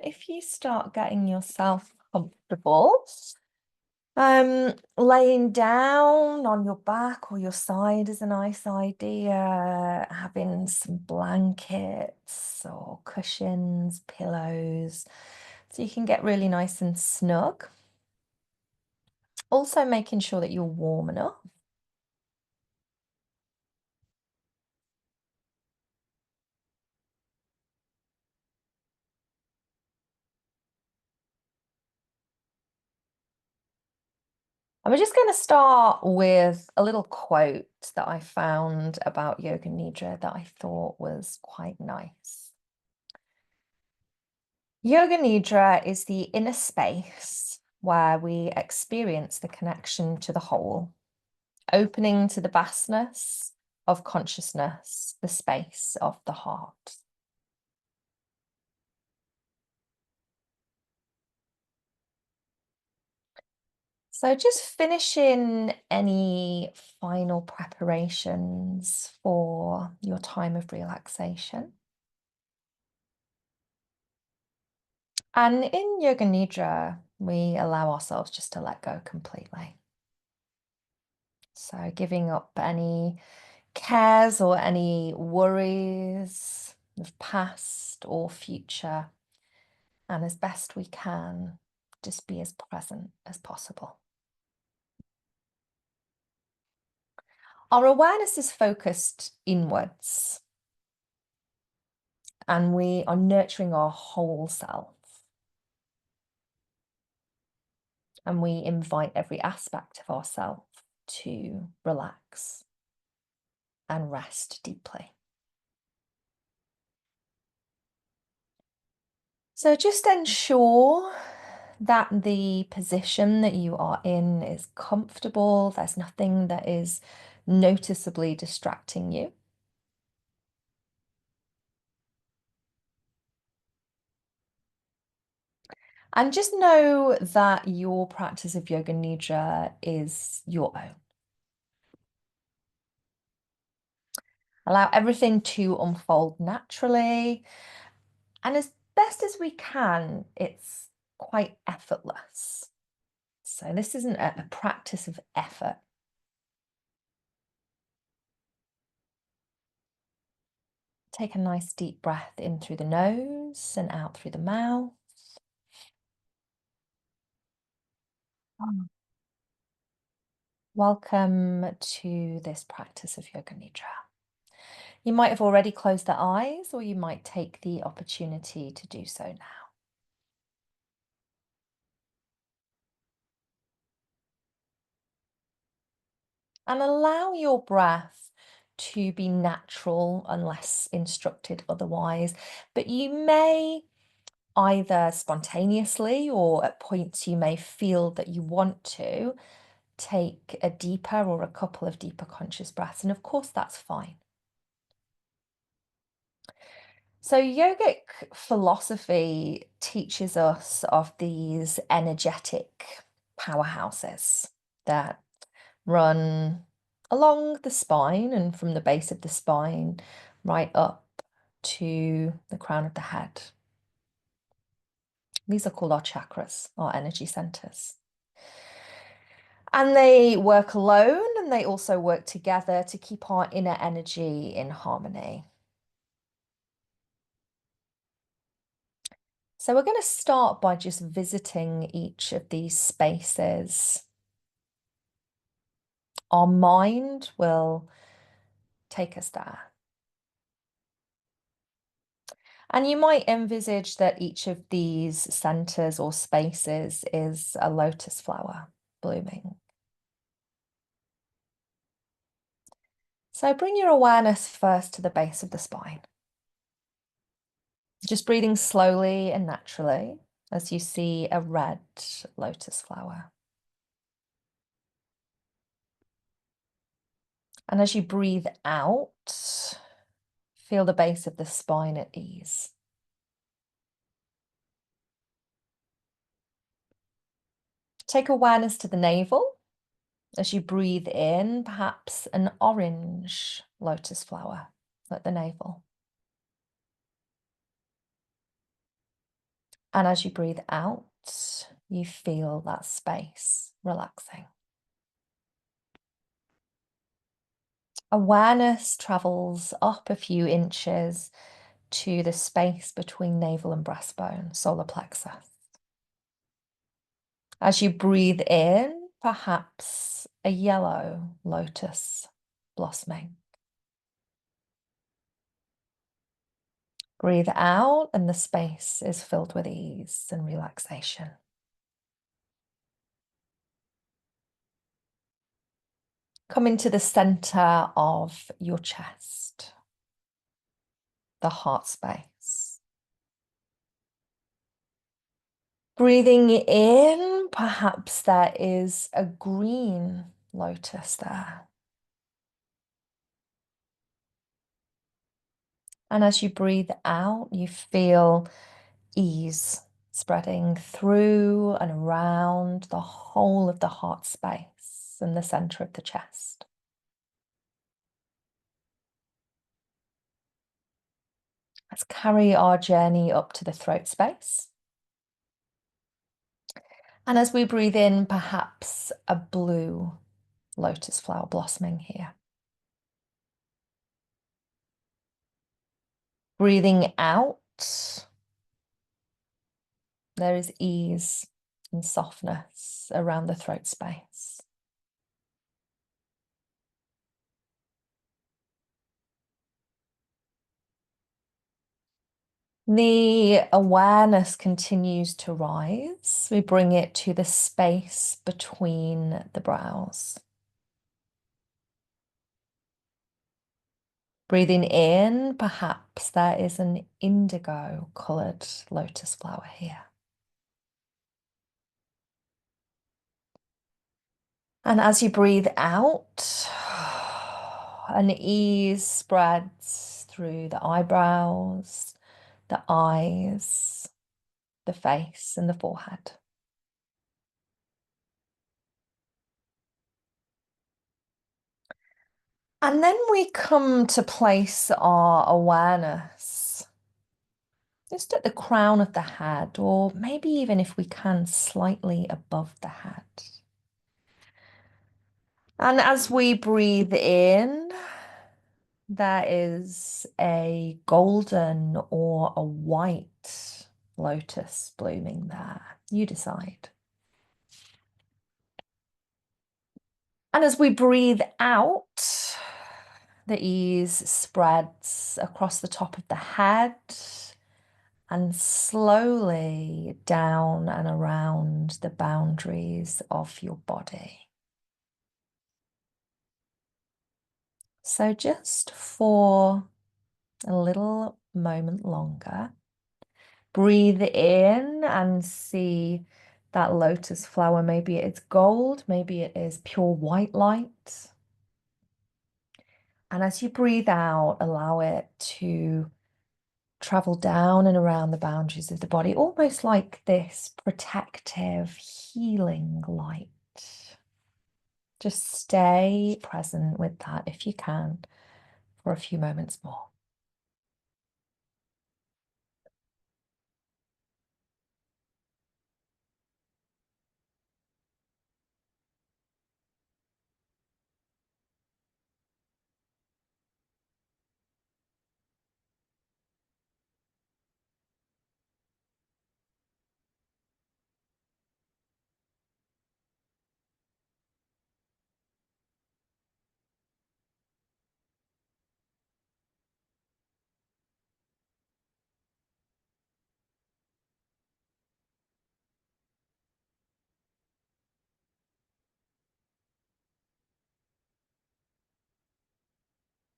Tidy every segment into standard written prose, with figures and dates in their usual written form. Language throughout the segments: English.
if you start getting yourself comfortable, laying down on your back or your side is a nice idea. Having some blankets or cushions, pillows, so you can get really nice and snug. Also making sure that you're warm enough. And we're just going to start with a little quote that I found about Yoga Nidra that I thought was quite nice. Yoga Nidra is the inner space where we experience the connection to the whole, opening to the vastness of consciousness, the space of the heart. So just finishing any final preparations for your time of relaxation. And in Yoga Nidra, we allow ourselves just to let go completely. So giving up any cares or any worries of past or future, and as best we can, just be as present as possible. Our awareness is focused inwards, and we are nurturing our whole self. And we invite every aspect of ourself to relax and rest deeply. So just ensure that the position that you are in is comfortable. There's nothing that is noticeably distracting you. And just know that your practice of Yoga Nidra is your own. Allow everything to unfold naturally. And as best as we can, it's quite effortless. So this isn't a practice of effort. Take a nice deep breath in through the nose and out through the mouth. Welcome to this practice of Yoga Nidra. You might have already closed the eyes, or you might take the opportunity to do so now. And allow your breath to be natural unless instructed otherwise. But you may either spontaneously or at points you may feel that you want to take a deeper or a couple of deeper conscious breaths. And of course, that's fine. So yogic philosophy teaches us of these energetic powerhouses that run along the spine and from the base of the spine right up to the crown of the head. These are called our chakras, our energy centers. And they work alone and they also work together to keep our inner energy in harmony. So we're going to start by just visiting each of these spaces. Our mind will take us there. And you might envisage that each of these centers or spaces is a lotus flower blooming. So bring your awareness first to the base of the spine. Just breathing slowly and naturally as you see a red lotus flower. And as you breathe out, feel the base of the spine at ease. Take awareness to the navel. As you breathe in, perhaps an orange lotus flower at the navel. And as you breathe out, you feel that space relaxing. Awareness travels up a few inches to the space between navel and breastbone, solar plexus. As you breathe in, perhaps a yellow lotus blossoming. Breathe out, and the space is filled with ease and relaxation. Come into the center of your chest, the heart space. Breathing in, perhaps there is a green lotus there. And as you breathe out, you feel ease spreading through and around the whole of the heart space and the center of the chest. Let's carry our journey up to the throat space. And as we breathe in, perhaps a blue lotus flower blossoming here. Breathing out, there is ease and softness around the throat space. The awareness continues to rise. We bring it to the space between the brows. Breathing in, perhaps there is an indigo colored lotus flower here. And as you breathe out, an ease spreads through the eyebrows, the eyes, the face, and the forehead. And then we come to place our awareness just at the crown of the head, or maybe even if we can, slightly above the head. And as we breathe in, there is a golden or a white lotus blooming there. You decide. And as we breathe out, the ease spreads across the top of the head and slowly down and around the boundaries of your body. So just for a little moment longer, breathe in and see that lotus flower. Maybe it's gold, maybe it is pure white light. And as you breathe out, allow it to travel down and around the boundaries of the body, almost like this protective, healing light. Just stay present with that if you can for a few moments more.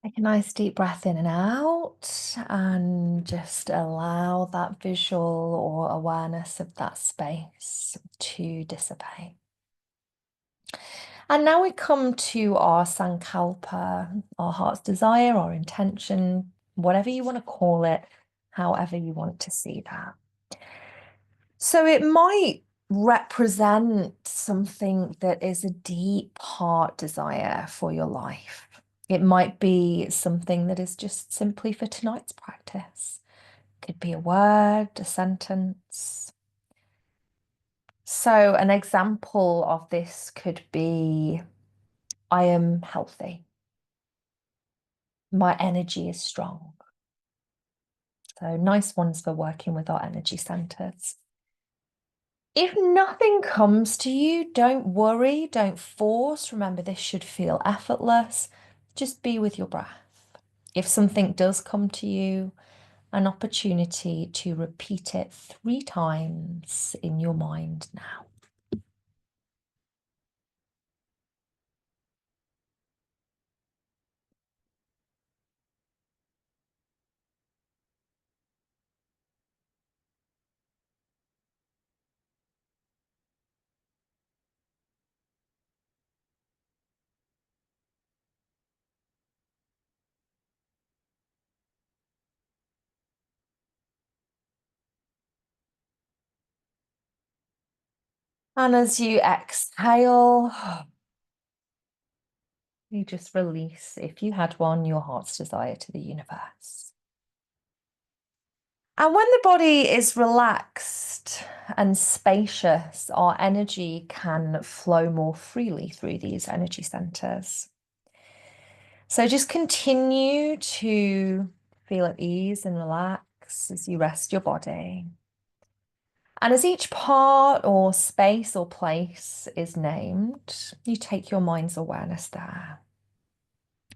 Take a nice deep breath in and out, and just allow that visual or awareness of that space to dissipate. And now we come to our sankalpa, our heart's desire, our intention, whatever you want to call it, however you want to see that. So it might represent something that is a deep heart desire for your life. It might be something that is just simply for tonight's practice. Could be a word, a sentence. So an example of this could be, I am healthy. My energy is strong. So nice ones for working with our energy centers. If nothing comes to you, don't worry, don't force. Remember, this should feel effortless. Just be with your breath. If something does come to you, an opportunity to repeat it 3 times in your mind now. And as you exhale, you just release, if you had one, your heart's desire to the universe. And when the body is relaxed and spacious, our energy can flow more freely through these energy centers. So just continue to feel at ease and relax as you rest your body. And as each part or space or place is named, you take your mind's awareness there.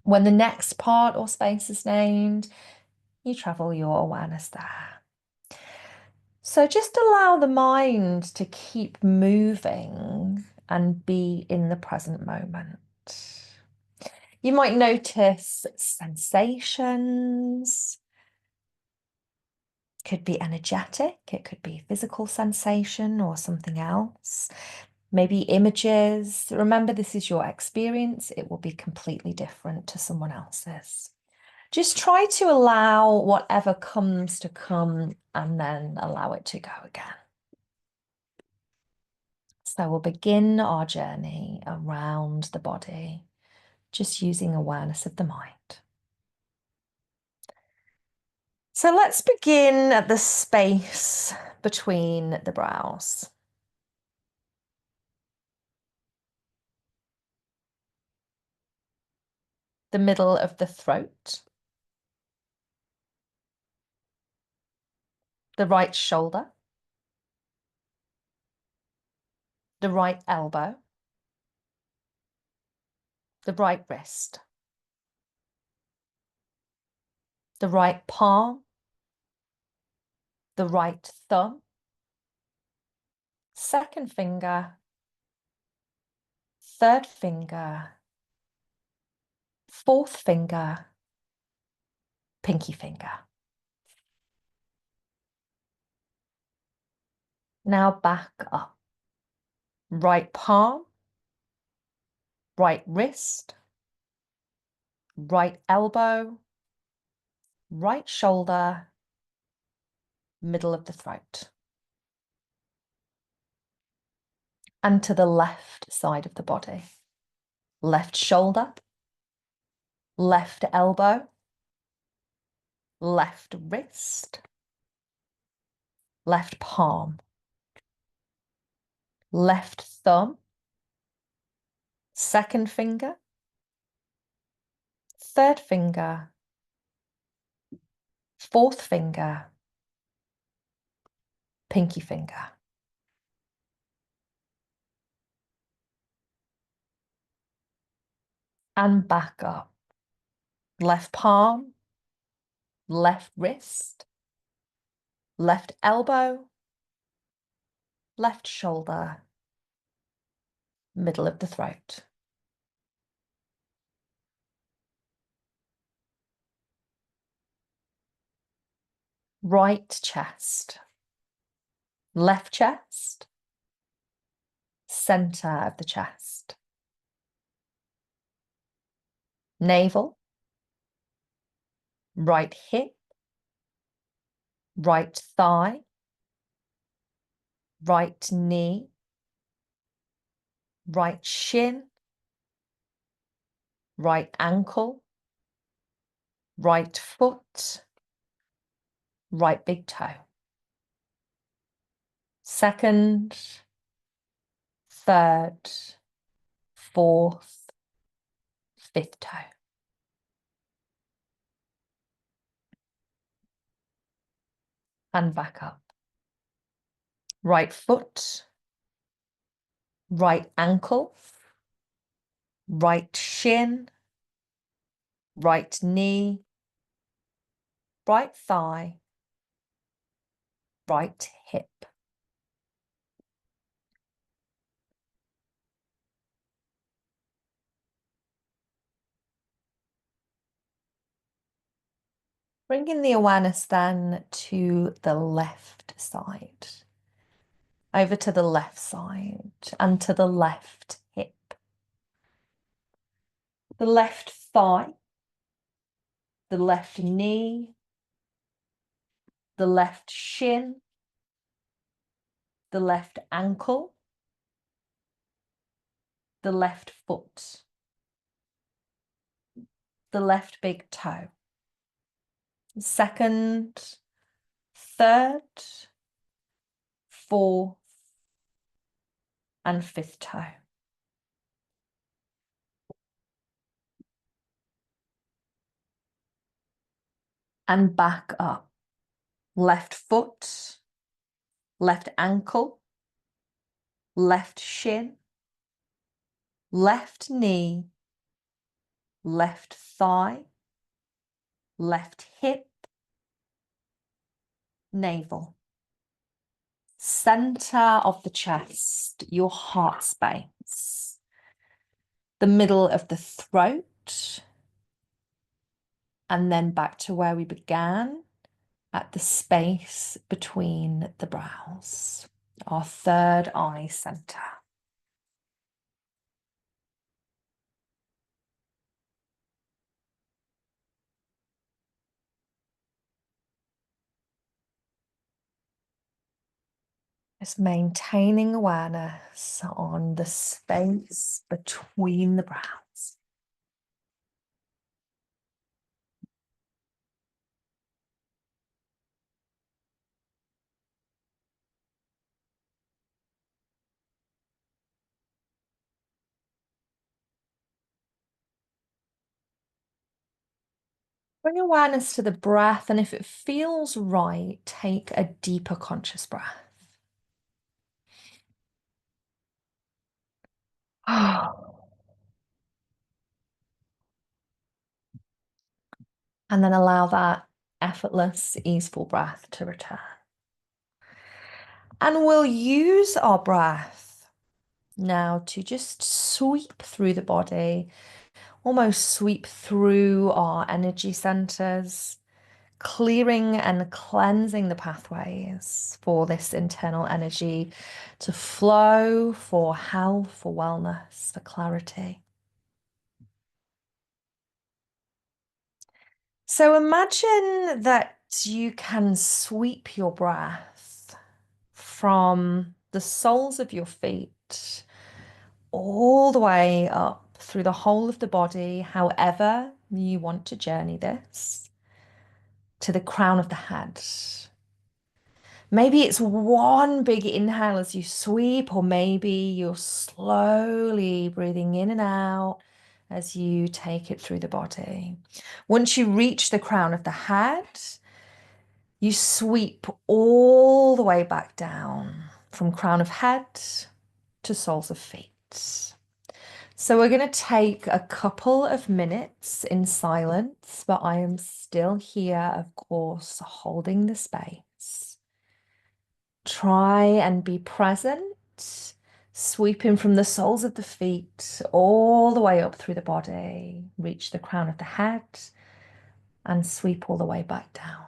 When the next part or space is named, you travel your awareness there. So just allow the mind to keep moving and be in the present moment. You might notice sensations. Could be energetic, it could be physical sensation or something else. Maybe images. Remember, this is your experience. It will be completely different to someone else's. Just try to allow whatever comes to come and then allow it to go again. So we'll begin our journey around the body, just using awareness of the mind. So let's begin at the space between the brows. The middle of the throat. The right shoulder. The right elbow. The right wrist. The right palm. The right thumb. Second finger. Third finger. Fourth finger. Pinky finger. Now back up. Right palm. Right wrist. Right elbow. Right shoulder. Middle of the throat. And to the left side of the body. Left shoulder. Left elbow. Left wrist. Left palm. Left thumb. Second finger. Third finger. Fourth finger. Pinky finger. And back up. Left palm. Left wrist. Left elbow. Left shoulder. Middle of the throat. Right chest. Left chest. Center of the chest. Navel. Right hip. Right thigh. Right knee. Right shin. Right ankle. Right foot. right big toe. Second, third, fourth, fifth toe. And back up. Right foot, right ankle, right shin, right knee, right thigh, right hip. Bringing the awareness then to the left side, over to the left side and to the left hip, the left thigh, the left knee, the left shin, the left ankle, the left foot, the left big toe. Second, third, fourth, and fifth toe. And back up. Left foot, left ankle, left shin, left knee, left thigh, left hip, navel. Center of the chest, your heart space. The middle of the throat. And then back to where we began, at the space between the brows, our third eye center. Just maintaining awareness on the space between the brows. Bring awareness to the breath, and if it feels right, take a deeper conscious breath. And then allow that effortless, easeful breath to return. And we'll use our breath now to just sweep through the body, almost sweep through our energy centers, clearing and cleansing the pathways for this internal energy to flow, for health, for wellness, for clarity. So imagine that you can sweep your breath from the soles of your feet all the way up through the whole of the body, however you want to journey this, to the crown of the head. Maybe it's one big inhale as you sweep, or maybe you're slowly breathing in and out as you take it through the body. Once you reach the crown of the head, you sweep all the way back down from crown of head to soles of feet. So we're going to take a couple of minutes in silence, but I am still here, of course, holding the space. Try and be present, sweeping from the soles of the feet all the way up through the body, reach the crown of the head, and sweep all the way back down.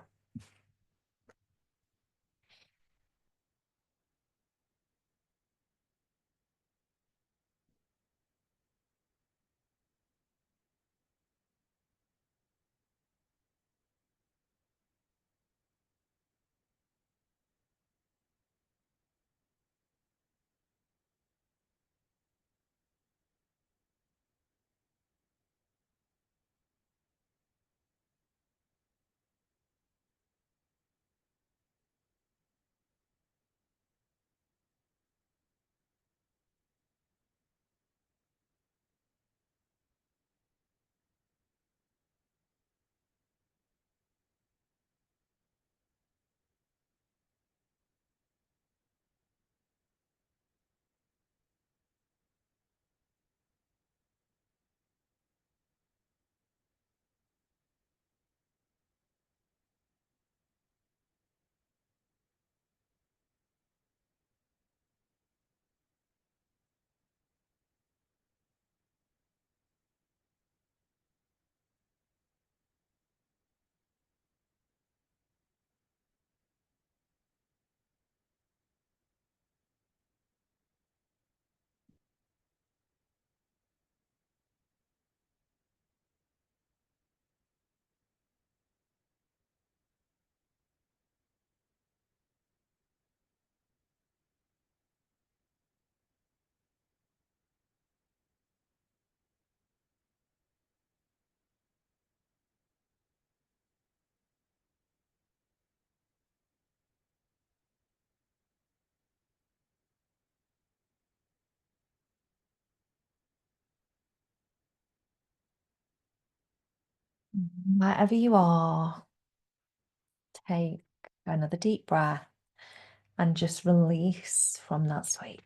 Wherever you are, take another deep breath and just release from that sweep.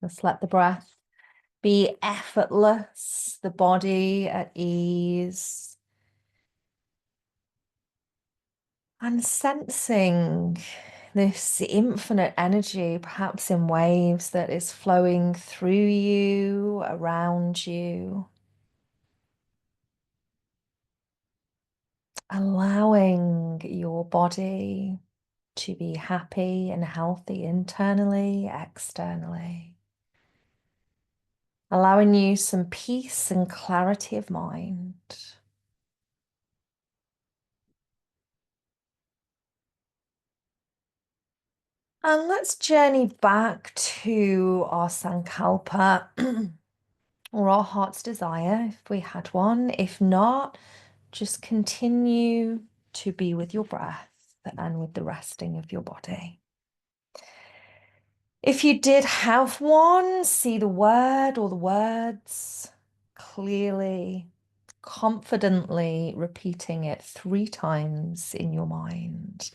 Just let the breath be effortless, the body at ease, and sensing this infinite energy, perhaps in waves, that is flowing through you, around you, allowing your body to be happy and healthy internally, externally, allowing you some peace and clarity of mind. And let's journey back to our Sankalpa or our heart's desire if we had one. If not, just continue to be with your breath and with the resting of your body. If you did have one, see the word or the words clearly, confidently repeating it 3 times in your mind.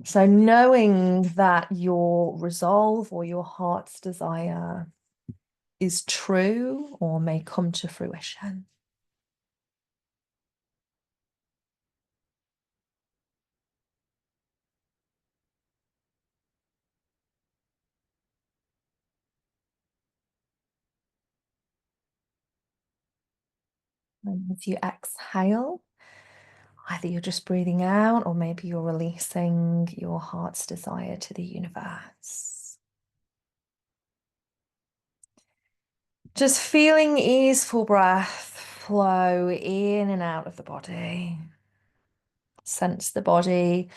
So knowing that your resolve or your heart's desire is true or may come to fruition. And as you exhale, either you're just breathing out or maybe you're releasing your heart's desire to the universe. Just feeling easeful breath flow in and out of the body. Sense the body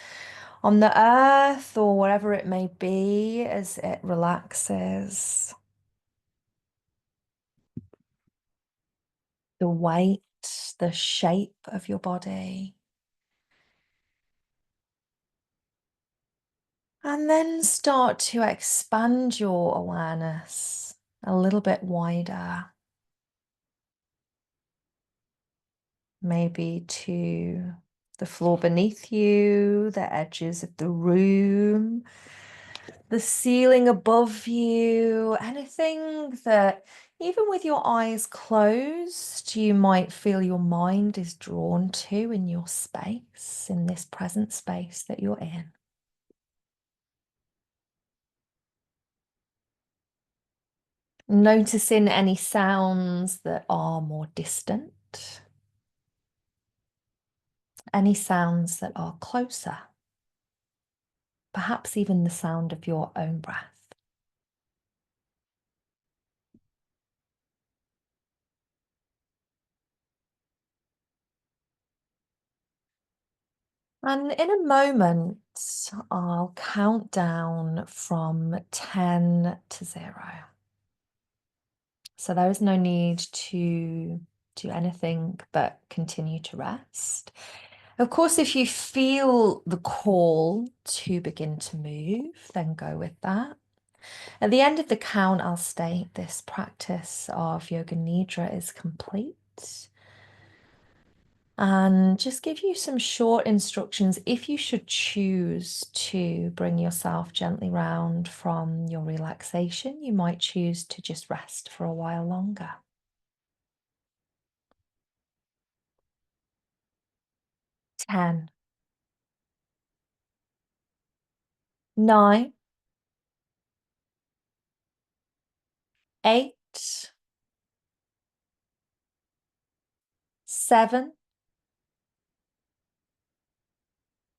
on the earth or wherever it may be as it relaxes. The weight, the shape of your body. And then start to expand your awareness a little bit wider. Maybe to the floor beneath you, the edges of the room, the ceiling above you, anything that even with your eyes closed, you might feel your mind is drawn to in your space, in this present space that you're in. Noticing any sounds that are more distant, any sounds that are closer, perhaps even the sound of your own breath. And in a moment, I'll count down from 10 to 0. So there is no need to do anything but continue to rest. Of course, if you feel the call to begin to move, then go with that. At the end of the count, I'll state this practice of Yoga Nidra is complete. And just give you some short instructions if you should choose to bring yourself gently round from your relaxation. You might choose to just rest for a while longer. 10, 9, 8, 7,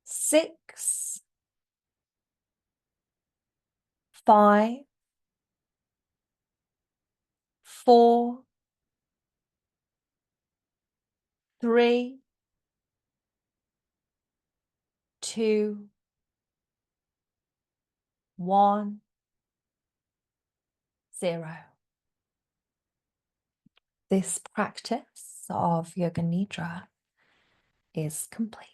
6, 5, 4, 3, 2, 1, 0. This practice of Yoga Nidra is complete.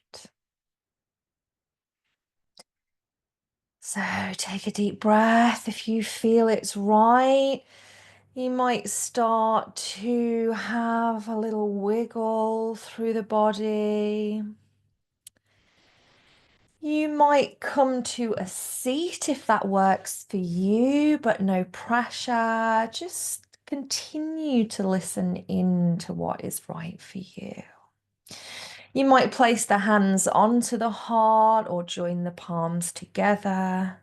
So take a deep breath. If you feel it's right, you might start to have a little wiggle through the body. You might come to a seat if that works for you, but no pressure. Just continue to listen in to what is right for you. You might place the hands onto the heart or join the palms together.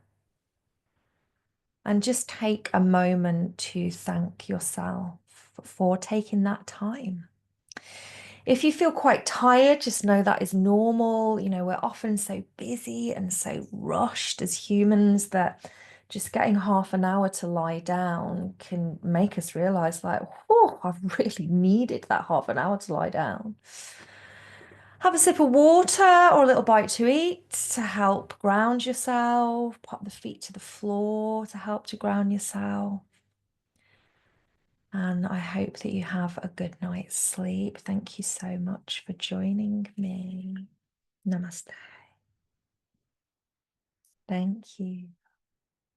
And just take a moment to thank yourself for taking that time. If you feel quite tired, just know that is normal. You know, we're often so busy and so rushed as humans that just getting half an hour to lie down can make us realize, like, oh, I've really needed that half an hour to lie down. Have a sip of water or a little bite to eat to help ground yourself. Pop the feet to the floor to help to ground yourself. And I hope that you have a good night's sleep. Thank you so much for joining me. Namaste. Thank you.